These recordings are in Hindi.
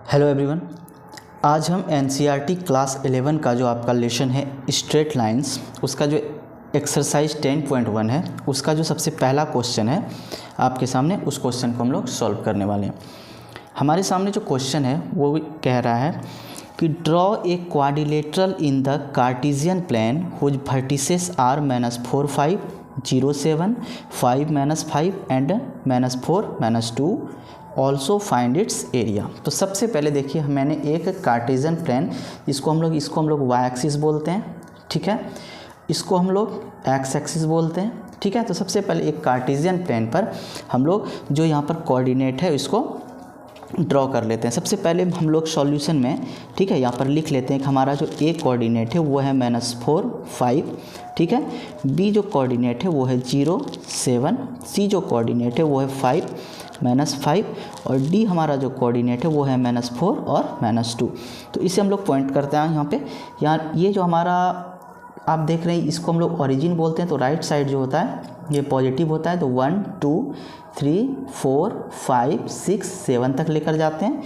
Hello everyone. आज हम एनसीईआरटी क्लास 11 का जो आपका लेसन है स्ट्रेट लाइंस, उसका जो एक्सरसाइज 10.1 है, उसका जो सबसे पहला क्वेश्चन है आपके सामने, उस क्वेश्चन को हम लोग सॉल्व करने वाले हैं। हमारे सामने जो क्वेश्चन है वो कह रहा है कि draw a quadrilateral in the Cartesian plane whose vertices are -4 5 0 7 5 -5 and -4 -2 also find its area. तो सबसे पहले देखिए, मैंने एक कार्टेशियन प्लेन, इसको हम लोग वाई एक्सिस बोलते हैं, ठीक है, इसको हम लोग एक्स एक्सिस बोलते हैं, ठीक है। तो सबसे पहले एक कार्टेशियन प्लेन पर हम लोग जो यहाँ पर कोऑर्डिनेट है इसको ड्रॉ कर लेते हैं। सबसे पहले हम लोग सॉल्यूशन में, ठीक है, यहाँ पर लिख लेते हैं कि हमारा जो ए कोऑर्डिनेट है वो है -4 5, ठीक है, बी जो कोऑर्डिनेट है वो है 0 7, सी जो कोऑर्डिनेट है वो है 5 -5 और डी हमारा जो कोऑर्डिनेट है वो है -4 और -2। तो इसे हम लोग पॉइंट करते हैं यहाँ पे। यहाँ ये जो हमारा आप देख रहे हैं इसको हम लोग ओरिजिन बोलते हैं। तो राइट साइड जो होता है ये पॉजिटिव होता है, तो 1 2 3 4 5 6 7 तक लेकर जाते हैं।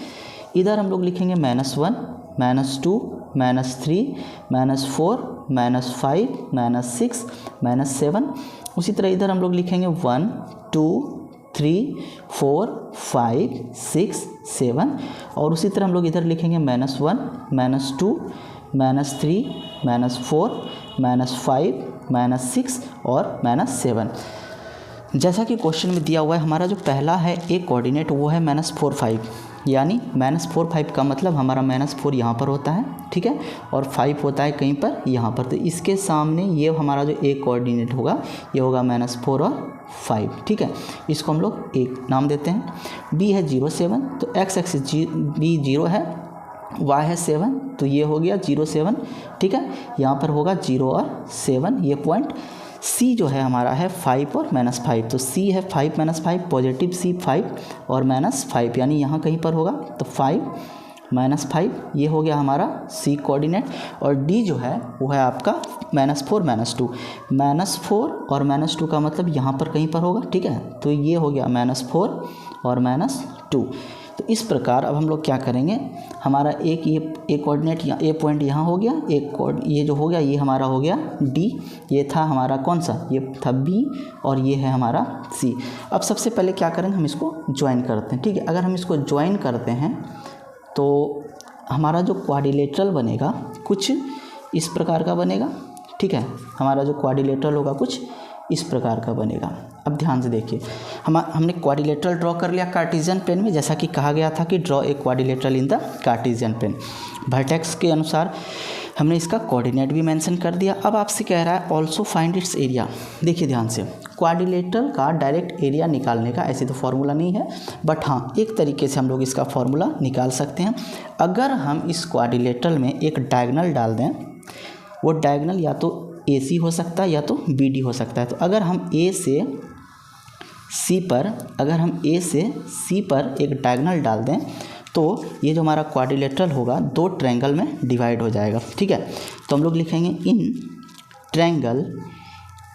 इधर हम लोग लिखेंगे -1 -2 -3 -4 -5 -6 -7। उसी तरह इधर हम लोग लिखेंगे 1 2 3 4 5 6 7 और उसी तरह हम लोग इधर लिखेंगे -1 -2 -3 -4 -5 -6 और -7। जैसा कि क्वेश्चन में दिया हुआ है, हमारा जो पहला है एक कोऑर्डिनेट वो है -4 5, यानी -4 5 का मतलब हमारा -4 यहाँ पर होता है, ठीक है, और 5 होता है कहीं पर यहाँ पर। तो इसके सामने ये हमारा जो एक कोऑर्डिनेट होगा ये होगा -4 और 5, ठीक है। इसको हम लोग एक नाम देते हैं। बी है 0 7, तो एक्स एक्सिस बी 0 है, y है 7, तो ये हो गया 0 7, ठीक है, यहाँ पर होगा 0 और 7 ये पॉइंट। सी जो है हमारा है 5 और -5, तो सी है 5 -5, पॉजिटिव सी 5 और -5, यानी यहाँ कहीं पर होगा। तो 5 -5 ये हो गया हमारा सी कोऑर्डिनेट। और डी जो है वो है आपका -4 -2, -4 और -2 का मतलब यहाँ पर कहीं पर होगा, ठीक है। तो ये हो गया -4 और -2। तो इस प्रकार अब हम लोग क्या करेंगे, हमारा एक ये कोऑर्डिनेट ए पॉइंट यहाँ हो गया, एक ये जो हो गया ये हमारा हो गया डी, ये था हमारा कौन सा, ये था बी और ये है हमारा सी। अब सबसे पहले क्या करेंगे, हम इसको ज्वाइन करते हैं, ठीक है। अगर हम इसको ज्वाइन करते हैं तो हमारा जो क्वाड्रिलेटरल बनेगा कुछ इस प्रकार का बनेगा, ठीक है। हमारा जो क्वाड्रिलेटरल होगा कुछ इस प्रकार का बनेगा। अब ध्यान से देखिए, हमने क्वाड्रिलेटरल ड्रॉ कर लिया कार्टेशियन प्लेन में, जैसा कि कहा गया था कि draw a quadrilateral in the Cartesian plane. Vertex के अनुसार हमने इसका कोऑर्डिनेट भी मेंशन कर दिया। अब आपसे कह रहा है ऑल्सो फाइंड इट्स एरिया। देखिए ध्यान से, क्वाड्रिलेटरल का डायरेक्ट एरिया निकालने का ऐसे तो फार्मूला नहीं है, बट हाँ एक तरीके से हम लोग इसका फार्मूला निकाल सकते हैं। अगर हम इस क्वाड्रिलेटरल में एक डायगोनल डाल दें, वो डायगोनल या तो AC हो सकता है या तो BD हो सकता है। तो अगर हम A से C पर एक डायगोनल डाल दें तो ये जो हमारा क्वाड्रिलेटरल होगा 2 ट्रायंगल में डिवाइड हो जाएगा, ठीक है। तो हम लोग लिखेंगे इन ट्रायंगल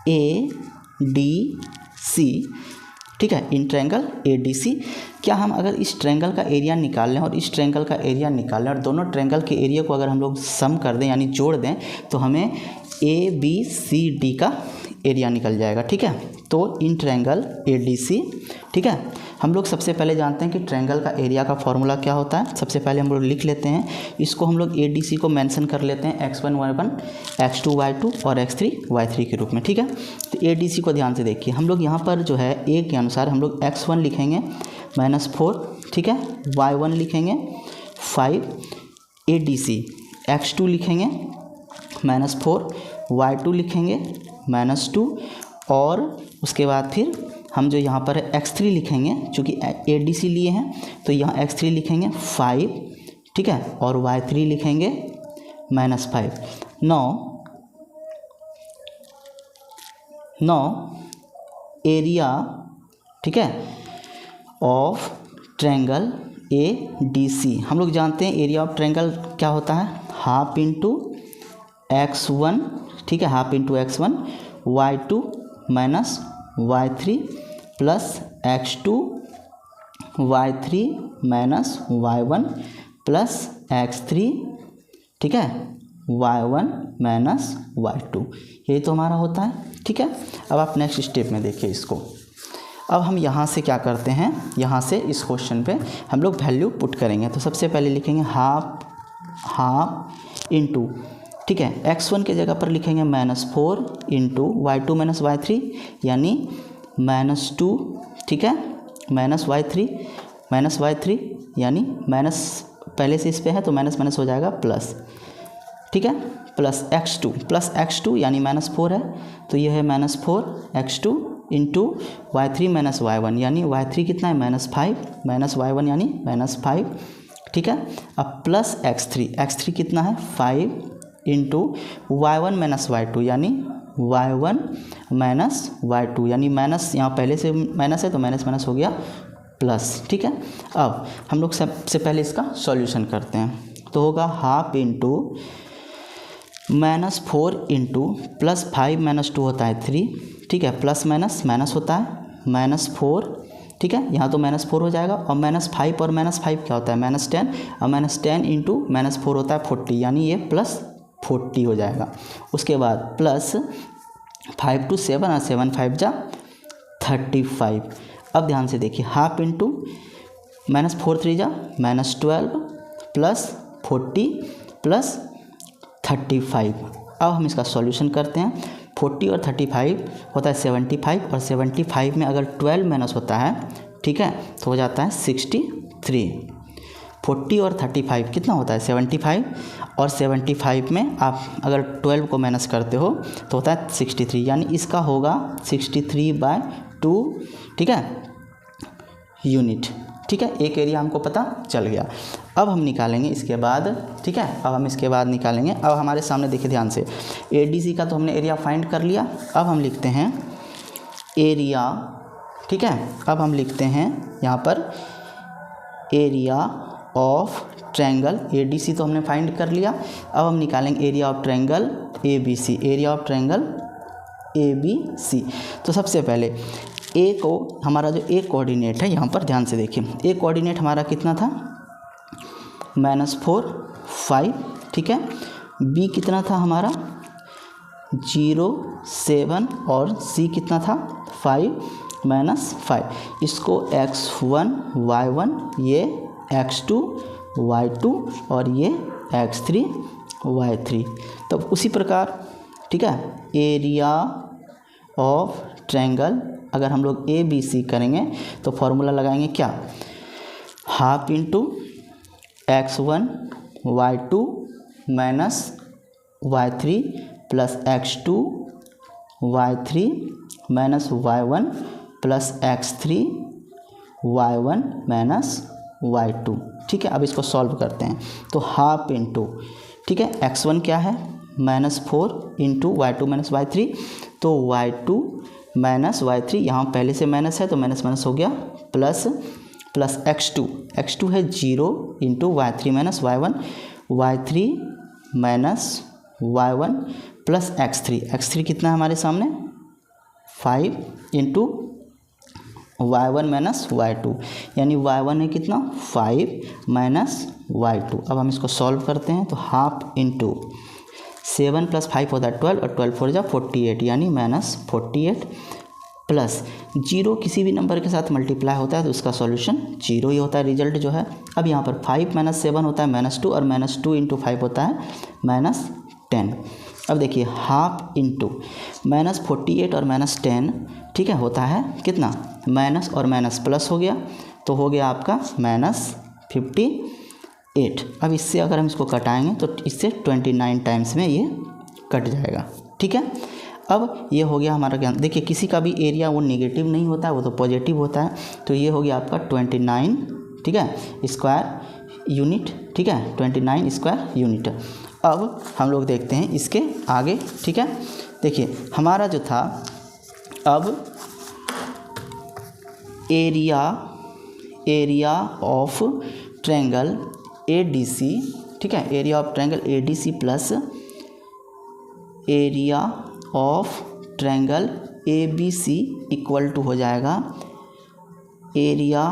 ADC, ठीक है, इन ट्रायंगल ADC। क्या हम अगर इस ट्रायंगल का एरिया निकाल लें और इस ट्रायंगल का एरिया निकाल लें और दोनों ट्रायंगल के एरिया को अगर हम लोग सम कर दें यानी जोड़ दें तो हमें ABCD का एरिया निकल जाएगा, ठीक है। तो इन ट्रायंगल ADC, ठीक है। हम लोग सबसे पहले जानते हैं कि ट्रायंगल का एरिया का फॉर्मूला क्या होता है। सबसे पहले हम लोग लिख लेते हैं, इसको हम लोग ADC को मेंशन कर लेते हैं x1 y1 x2 y2 और x3 y3 के रूप में, ठीक है। तो ADC को ध्यान से देखिए, हम लोग यहाँ पर जो है A के अनुसार हम लोग x1 लिखेंगे -4, ठीक है, y1 लिखेंगे 5 ADC, x2 लिखेंगे -4, y2 लिखेंगे -2 और उसके बाद फिर हम जो यहाँ पर x3 लिखेंगे, चूँकि ADC लिए हैं तो यहाँ x3 लिखेंगे 5, ठीक है, और y3 लिखेंगे -5। नौ एरिया, ठीक है, ऑफ ट्रायंगल ADC। हम लोग जानते हैं एरिया ऑफ ट्रायंगल क्या होता है, हाफ इंटू x1, ठीक है, half into x1 y2 minus y3 plus x2 y3 minus y1 plus x3, ठीक है, y1 माइनस y2, ये तो हमारा होता है। ठीक है, अब आप नेक्स्ट स्टेप में देखिए इसको। अब हम यहाँ से क्या करते हैं, यहाँ से इस क्वेश्चन पे हम लोग वैल्यू पुट करेंगे। तो सबसे पहले लिखेंगे हाफ इंटू, ठीक है, x1 की जगह पर लिखेंगे -4 इंटू y2 माइनस y3 यानी -2, ठीक है, -y3 यानी माइनस, पहले से इस पे है तो माइनस माइनस हो जाएगा प्लस, ठीक है, प्लस x2 यानी -4 है तो ये है -4x2 into y3 minus y1 यानी y3 कितना है -5 माइनस y1 यानी -5, ठीक है। अब प्लस x3 कितना है 5 इंटू y1 माइनस y2 यानी y1 माइनस y2 यानी माइनस, यहाँ पहले से माइनस है तो माइनस माइनस हो गया प्लस, ठीक है। अब हम लोग सबसे पहले इसका सॉल्यूशन करते हैं तो होगा हाफ इंटू -4 इंटू प्लस 5 -2 होता है 3, ठीक है, प्लस माइनस होता है -4, ठीक है, यहाँ तो -4 हो जाएगा और -5 और -5 क्या होता है -10 और -10 इंटू -4 होता है 40 यानी ये प्लस 40 हो जाएगा। उसके बाद प्लस 5 to 7 और 7 5 जा 35। अब ध्यान से देखिए हाफ इंटू -4 3 जा -12 प्लस 40 प्लस 35। अब हम इसका सॉल्यूशन करते हैं। 40 और 35 होता है 75 और 75 में अगर 12 माइनस होता है, ठीक है, तो हो जाता है 63। 40 और 35 कितना होता है 75 और 75 में आप अगर 12 को माइनस करते हो तो होता है 63 यानी इसका होगा 63/2, ठीक है, यूनिट, ठीक है। एक एरिया हमको पता चल गया। अब हम निकालेंगे इसके बाद, ठीक है, अब हम इसके बाद निकालेंगे। अब हमारे सामने देखिए ध्यान से ADC का तो हमने एरिया फाइंड कर लिया। अब हम लिखते हैं एरिया, ठीक है, अब हम लिखते हैं यहाँ पर एरिया ऑफ ट्रायंगल ADC तो हमने फाइंड कर लिया। अब हम निकालेंगे area of triangle ABC, area of triangle ABC। तो सबसे पहले ए को, हमारा जो ए कोऑर्डिनेट है यहाँ पर ध्यान से देखिए, ए कोऑर्डिनेट हमारा कितना था -4 5, ठीक है, बी कितना था हमारा 0 7 और सी कितना था 5 -5। इसको x1 y1, ये x2 y2 और ये x3 y3। तो उसी प्रकार, ठीक है, एरिया ऑफ ट्रायंगल अगर हम लोग ABC करेंगे तो फॉर्मूला लगाएंगे क्या, half into x1 y2 minus y3 plus x2 y3 minus y1 plus x3 y1 minus y2, ठीक है। अब इसको सॉल्व करते हैं तो हाफ इंटू, ठीक है, x1 क्या है -4 इंटू y2 माइनस y3, तो y2 माइनस y3 यहाँ पहले से माइनस है तो माइनस माइनस हो गया प्लस x2 है 0 into y3 minus y1, y3 minus y1 plus x3 कितना है हमारे सामने 5 इंटू y1 माइनस y2 यानी y1 है कितना 5 माइनस y2। अब हम इसको सॉल्व करते हैं तो हाफ इंटू 7 + 5 होता है 12 और 12 4 जा 48 यानी -48 प्लस 0 किसी भी नंबर के साथ मल्टीप्लाई होता है तो उसका सॉल्यूशन 0 ही होता है, रिजल्ट जो है। अब यहाँ पर 5 - 7 होता है -2 और -2 इंटू 5 होता है -10। अब देखिए हाफ इंटू -48 और -10, ठीक है, होता है कितना माइनस और माइनस प्लस हो गया तो हो गया आपका -58। अब इससे अगर हम इसको कटाएंगे तो इससे 29 टाइम्स में ये कट जाएगा, ठीक है। अब ये हो गया हमारा ज्ञान। देखिए किसी का भी एरिया वो नेगेटिव नहीं होता है, वो तो पॉजिटिव होता है। तो ये हो गया आपका 29, ठीक है, स्क्वायर यूनिट, ठीक है, 29 स्क्वायर यूनिट। अब हम लोग देखते हैं इसके आगे, ठीक है। देखिए हमारा जो था अब एरिया ऑफ ट्रायंगल ADC, ठीक है, area of triangle ADC plus area of triangle ABC equal to हो जाएगा एरिया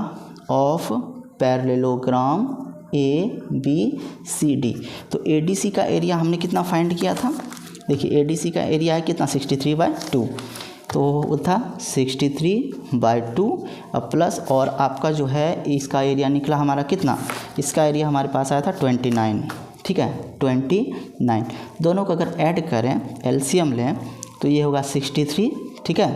ऑफ पैरेललोग्राम ABCD। तो ADC का एरिया हमने कितना फाइंड किया था, देखिए ADC का एरिया है कितना 63/2, तो वो था 63/2 प्लस और आपका जो है इसका एरिया निकला हमारा कितना, इसका एरिया हमारे पास आया था 29, ठीक है 29। दोनों को अगर ऐड करें एलसीएम लें तो ये होगा 63, ठीक है,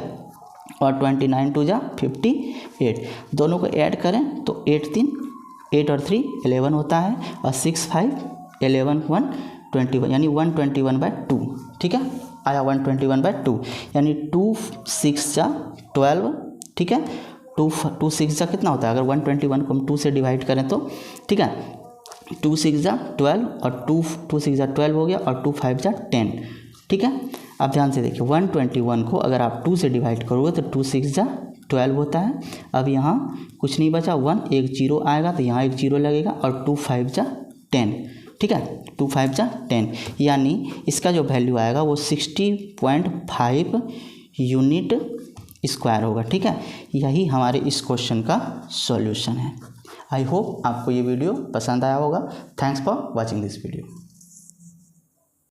और 29 2 जा 58, दोनों को ऐड करें तो 8 और 3 11 होता है, और 6 5 11 1 21 यानी 121/2, ठीक है, आया 121/2 यानी 2 6 जा 12, ठीक है, 2 6 जा कितना होता है, अगर 121 को हम 2 से डिवाइड करें तो, ठीक है, 2 6 जा 12 और 2 6 जा 12 हो गया, और 2 5 जा 10, ठीक है। अब ध्यान से देखिए 121 को अगर आप 2 से डिवाइड करोगे तो 2 6 जा 12 होता है। अब यहाँ कुछ नहीं बचा, 1 एक 0 आएगा तो यहाँ एक 0 लगेगा, और 2 5 जा 10, ठीक है, 2 5 जा 10 यानी इसका जो वैल्यू आएगा वो 60.5 यूनिट स्क्वायर होगा, ठीक है। यही हमारे इस क्वेश्चन का सॉल्यूशन है। आई होप आपको ये वीडियो पसंद आया होगा। Thanks for watching this video.